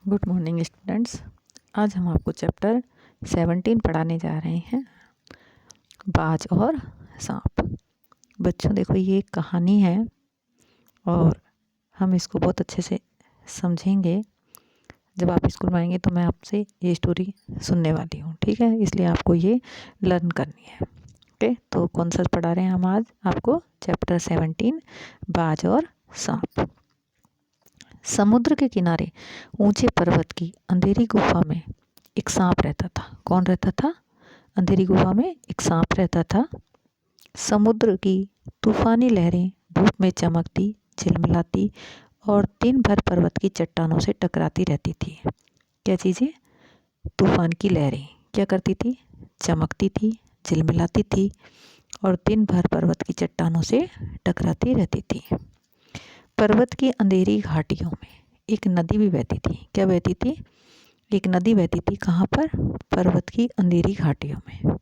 Good morning students. आज हम आपको चैप्टर 17 पढ़ाने जा रहे हैं, बाज और सांप। बच्चों देखो, ये एक कहानी है और हम इसको बहुत अच्छे से समझेंगे। जब आप स्कूल में आएंगे तो मैं आपसे ये स्टोरी सुनने वाली हूँ, ठीक है? इसलिए आपको ये लर्न करनी है। ओके, तो कौन सा पढ़ा रहे हैं हम आज आपको? चैप्टर 17, बाज और सांप। समुद्र के किनारे ऊंचे पर्वत की अंधेरी गुफा में एक सांप रहता था। कौन रहता था? अंधेरी गुफा में एक सांप रहता था। समुद्र की तूफानी लहरें धूप में चमकती, झिलमिलाती और दिन भर पर्वत की चट्टानों से टकराती रहती थी। क्या चीज़ें? तूफान की लहरें क्या करती थी? चमकती थी, झिलमिलाती थी और दिन भर पर्वत की चट्टानों से टकराती रहती थी। पर्वत की अंधेरी घाटियों में एक नदी भी बहती थी। क्या बहती थी? एक नदी बहती थी। कहाँ पर? पर्वत की अंधेरी घाटियों में।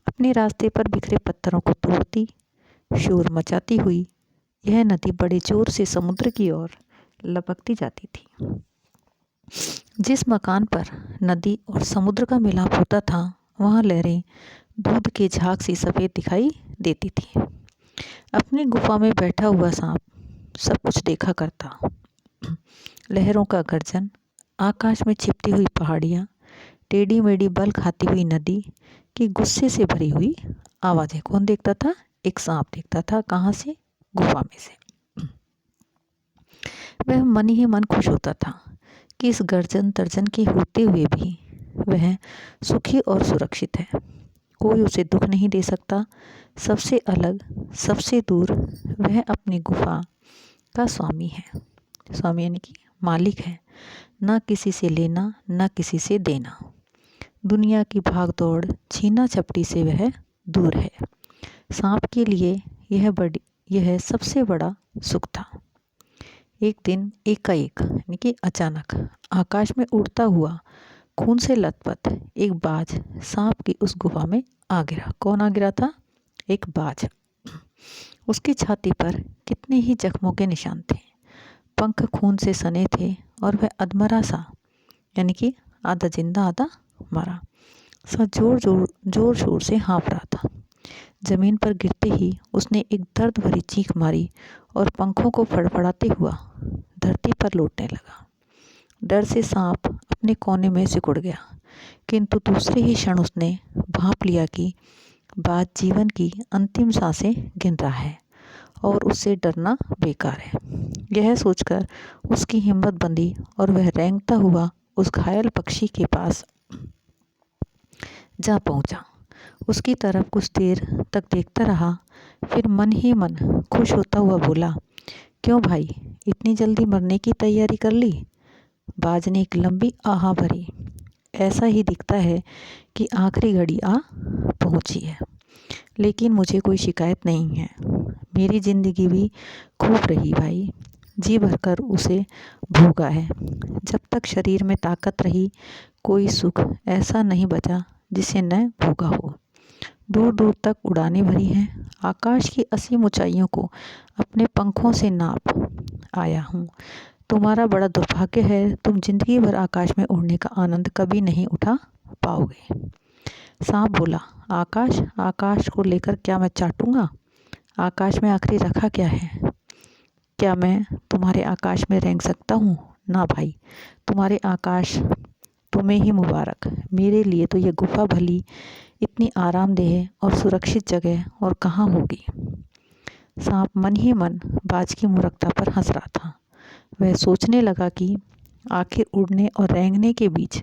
अपने रास्ते पर बिखरे पत्थरों को तोड़ती, शोर मचाती हुई यह नदी बड़े जोर से समुद्र की ओर लपकती जाती थी। जिस मकान पर नदी और समुद्र का मिलाप होता था, वहाँ लहरें दूध के झाग सी सफ़ेद दिखाई देती थी। अपनी गुफा में बैठा हुआ सांप सब कुछ देखा करता। लहरों का गर्जन, आकाश में छिपती हुई पहाड़ियाँ, टेढ़ी मेढ़ी बल खाती हुई नदी की गुस्से से भरी हुई आवाज़ें। कौन देखता था? एक सांप देखता था। कहाँ से? गुफा में से। वह मन ही मन खुश होता था कि इस गर्जन तर्जन के होते हुए भी वह सुखी और सुरक्षित है। कोई उसे दुख नहीं दे सकता। सबसे अलग, सबसे दूर वह अपनी गुफा का स्वामी है। स्वामी यानी कि मालिक है। ना किसी से लेना, ना किसी से देना। दुनिया की भागदौड़, छीना झपटी से वह दूर है। सांप के लिए यह सबसे बड़ा सुख था। एक दिन एकाएक यानी कि अचानक आकाश में उड़ता हुआ, खून से लथपथ एक बाज सांप की उस गुफा में आ गिरा। कौन आ गिरा था? एक बाज। उसकी छाती पर कितने ही जख्मों के निशान थे। पंख खून से सने थे और वह अधमरा सा यानी कि आधा जिंदा आधा मरा सा जोर शोर से हाँफ रहा था। जमीन पर गिरते ही उसने एक दर्द भरी चीख मारी और पंखों को फड़फड़ाते हुआ धरती पर लौटने लगा। डर से सांप अपने कोने में सिकुड़ गया, किंतु दूसरे ही क्षण उसने भांप लिया कि बाज जीवन की अंतिम सांसें गिन रहा है और उससे डरना बेकार है। यह सोचकर उसकी हिम्मत बंधी और वह रेंगता हुआ उस घायल पक्षी के पास जा पहुंचा। उसकी तरफ कुछ देर तक देखता रहा, फिर मन ही मन खुश होता हुआ बोला, क्यों भाई, इतनी जल्दी मरने की तैयारी कर ली? बाज ने एक लंबी आह भरी। ऐसा ही दिखता है कि आखिरी घड़ी आ पहुंची है, लेकिन मुझे कोई शिकायत नहीं है। मेरी जिंदगी भी खूब रही भाई, जी भरकर उसे भोगा है। जब तक शरीर में ताकत रही, कोई सुख ऐसा नहीं बचा जिसे न भोगा हो। दूर दूर तक उड़ानें भरी हैं, आकाश की असीम ऊंचाइयों को अपने पंखों से नाप आया हूँ। तुम्हारा बड़ा दुर्भाग्य है, तुम जिंदगी भर आकाश में उड़ने का आनंद कभी नहीं उठा पाओगे। सांप बोला, आकाश? आकाश को लेकर क्या मैं चाटूंगा? आकाश में आखिरी रखा क्या है? क्या मैं तुम्हारे आकाश में रेंग सकता हूँ? ना भाई, तुम्हारे आकाश तुम्हें ही मुबारक। मेरे लिए तो ये गुफा भली इतनी आरामदेह और सुरक्षित जगह और कहाँ होगी। सांप मन ही मन बाज की मूर्खता पर हंस रहा था। वह सोचने लगा कि आखिर उड़ने और रेंगने के बीच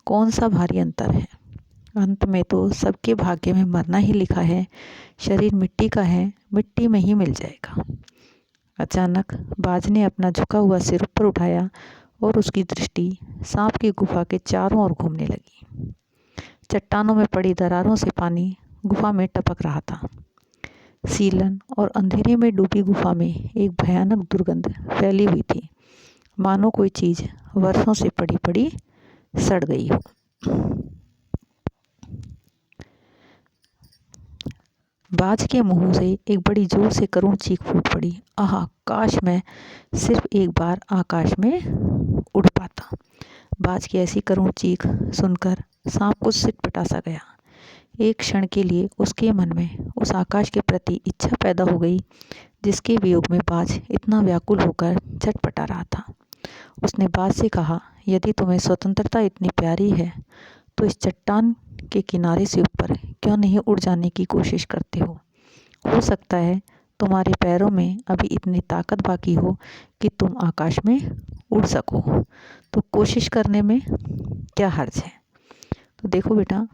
कौन सा भारी अंतर है। अंत में तो सबके भाग्य में मरना ही लिखा है। शरीर मिट्टी का है, मिट्टी में ही मिल जाएगा। अचानक बाज ने अपना झुका हुआ सिर ऊपर उठाया और उसकी दृष्टि सांप की गुफा के चारों ओर घूमने लगी। चट्टानों में पड़ी दरारों से पानी गुफा में टपक रहा था। सीलन और अंधेरे में डूबी गुफा में एक भयानक दुर्गंध फैली हुई थी, मानो कोई चीज वर्षों से पड़ी पड़ी सड़ गई हो। बाज के मुंह से एक बड़ी जोर से करुण चीख फूट पड़ी। आह, काश मैं सिर्फ एक बार आकाश में उड़ पाता। बाज की ऐसी करुण चीख सुनकर सांप कुछ सिटपटा सा गया। एक क्षण के लिए उसके मन में उस आकाश के प्रति इच्छा पैदा हो गई जिसके वियोग में बाज इतना व्याकुल होकर छटपटा रहा था। उसने बाज से कहा, यदि तुम्हें स्वतंत्रता इतनी प्यारी है तो इस चट्टान के किनारे से ऊपर क्यों नहीं उड़ जाने की कोशिश करते हो सकता है तुम्हारे पैरों में अभी इतनी ताकत बाकी हो कि तुम आकाश में उड़ सको, तो कोशिश करने में क्या हर्ज है। तो देखो बेटा,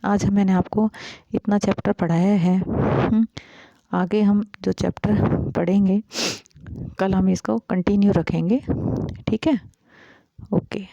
आज मैंने आपको इतना चैप्टर पढ़ाया है। आगे हम जो चैप्टर पढ़ेंगे कल हम इसको कंटिन्यू रखेंगे, ठीक है। ओके।